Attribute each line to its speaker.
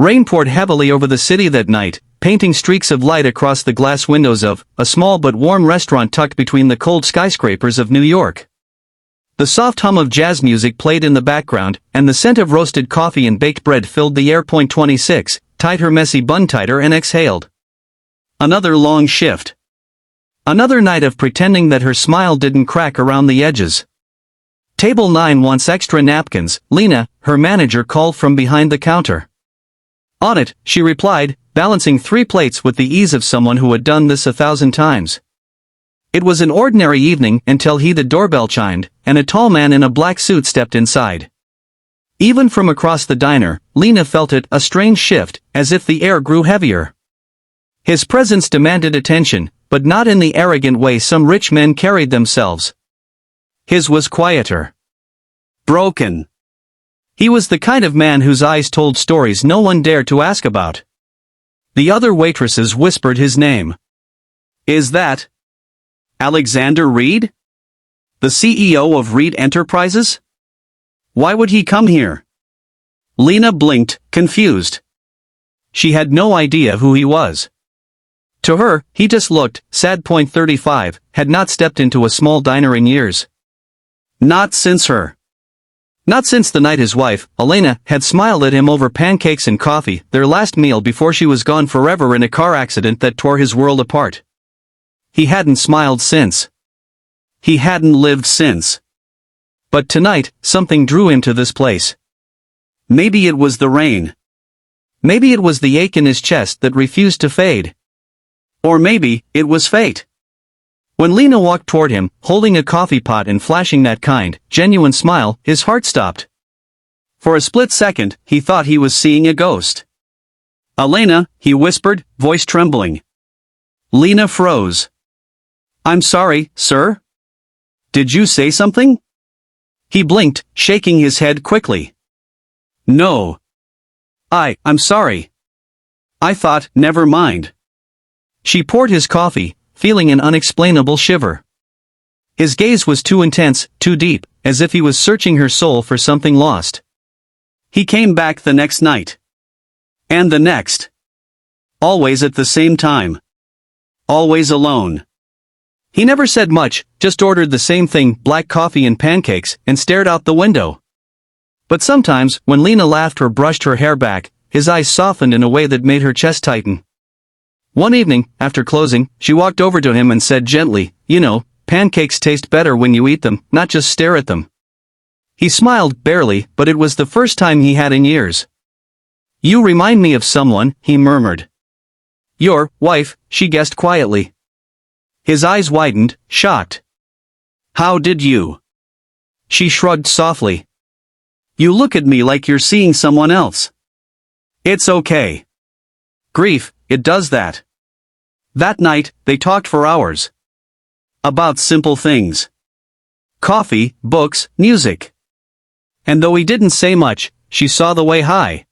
Speaker 1: Rain poured heavily over the city that night, painting streaks of light across the glass windows of a small but warm restaurant tucked between the cold skyscrapers of New York. The soft hum of jazz music played in the background, and the scent of roasted coffee and baked bread filled the air. 26, tied her messy bun tighter and exhaled. Another long shift. Another night of pretending that her smile didn't crack around the edges. Table 9 wants extra napkins, Lena, her manager, called from behind the counter. On it, she replied, balancing 3 plates with the ease of someone who had done this 1,000 times. It was an ordinary evening until the doorbell chimed, and a tall man in a black suit stepped inside. Even from across the diner, Lena felt it, a strange shift, as if the air grew heavier. His presence demanded attention, but not in the arrogant way some rich men carried themselves. His was quieter. Broken. He was the kind of man whose eyes told stories no one dared to ask about. The other waitresses whispered his name. Is that Alexander Reed? The CEO of Reed Enterprises? Why would he come here? Lena blinked, confused. She had no idea who he was. To her, he just looked sad. 35, had not stepped into a small diner in years. Not since the night his wife, Elena, had smiled at him over pancakes and coffee, their last meal before she was gone forever in a car accident that tore his world apart. He hadn't smiled since. He hadn't lived since. But tonight, something drew him to this place. Maybe it was the rain. Maybe it was the ache in his chest that refused to fade. Or maybe it was fate. When Lena walked toward him, holding a coffee pot and flashing that kind, genuine smile, his heart stopped. For a split second, he thought he was seeing a ghost. Elena, he whispered, voice trembling. Lena froze. I'm sorry, sir? Did you say something? He blinked, shaking his head quickly. No. I'm sorry. I thought, never mind. She poured his coffee, feeling an unexplainable shiver. His gaze was too intense, too deep, as if he was searching her soul for something lost. He came back the next night. And the next. Always at the same time. Always alone. He never said much, just ordered the same thing, black coffee and pancakes, and stared out the window. But sometimes, when Lena laughed or brushed her hair back, his eyes softened in a way that made her chest tighten. One evening, after closing, she walked over to him and said gently, you know, pancakes taste better when you eat them, not just stare at them. He smiled, barely, but it was the first time he had in years. You remind me of someone, he murmured. Your wife, she guessed quietly. His eyes widened, shocked. How did you? She shrugged softly. You look at me like you're seeing someone else. It's okay. Grief, it does that. That night, they talked for hours. About simple things. Coffee, books, music. And though he didn't say much, she saw the way high.